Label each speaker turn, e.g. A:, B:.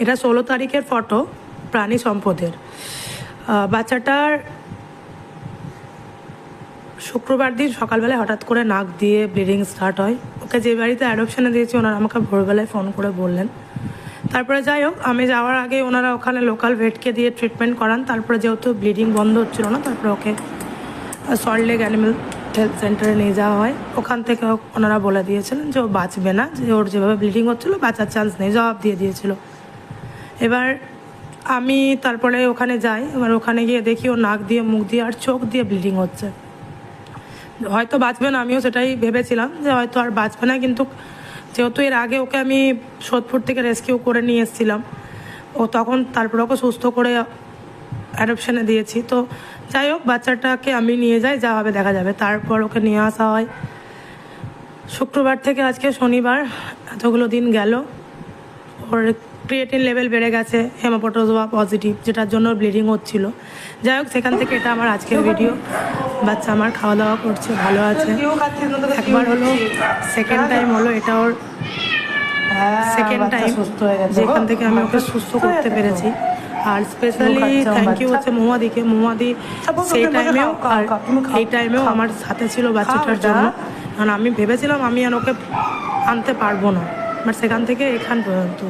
A: এটা 16 তারিখের ফটো প্রাণী সম্পদের। বাচ্চাটার শুক্রবার দিন সকালবেলায় হঠাৎ করে নাক দিয়ে ব্লিডিং স্টার্ট হয়। ওকে যে বাড়িতে অ্যাডপশনে দিয়েছি ওনারা আমাকে ভোরবেলায় ফোন করে বললেন। তারপরে যাই হোক, আমি যাওয়ার আগে ওনারা ওখানে লোকাল ভেটকে দিয়ে ট্রিটমেন্ট করান। তারপরে যেহেতু ব্লিডিং বন্ধ হচ্ছিল না, তারপরে ওকে সল্টলেক অ্যানিম্যাল হেলথ সেন্টারে নিয়ে যাওয়া হয়। ওখান থেকে ওনারা বলে দিয়েছিলেন যে ও বাঁচবে না, যে ওর যেভাবে ব্লিডিং হচ্ছিলো বাঁচার চান্স নেই, জবাব দিয়ে দিয়েছিল। এবার আমি তারপরে ওখানে যাই। এবার ওখানে গিয়ে দেখি ও নাক দিয়ে, মুখ দিয়ে আর চোখ দিয়ে ব্লিডিং হচ্ছে। হয়তো বাঁচবে না, আমিও সেটাই ভেবেছিলাম যে হয়তো আর বাঁচবে না। কিন্তু যেহেতু এর আগে ওকে আমি সোদপুর থেকে রেস্কিউ করে নিয়ে এসেছিলাম, ও তখন তারপর ওকে সুস্থ করে অ্যাডপশনে দিয়েছি। তো যাই হোক, বাচ্চাটাকে আমি নিয়ে যাই, যা হবে দেখা যাবে। তারপর ওকে নিয়ে আসা হয় শুক্রবার থেকে আজকে শনিবার, এতগুলো দিন গেল। ওর ক্রিয়েটিন লেভেল বেড়ে গেছে, হেমোপটোজোয়া পজিটিভ, যেটার জন্য ব্লিডিং হচ্ছিল। যাই হোক, সেখান থেকে এটা আমার আজকের ভিডিও। বাচ্চা আমার খাওয়া দাওয়া করছে, ভালো আছে। একবার হলো, সেকেন্ড টাইম হলো, এটা ওর সেকেন্ড টাইম যেখান থেকে আমি ওকে সুস্থ করতে পেরেছি। আর স্পেশালি থ্যাংক ইউ হচ্ছে মহুয়াদিকে। মহুয়াদি সেই টাইমেও আর এই টাইমেও আমার সাথে ছিল বাচ্চাটার জন্য। কারণ আমি ভেবেছিলাম আমি আর ওকে আনতে পারবো না, বাট সেখান থেকে এখান পর্যন্ত।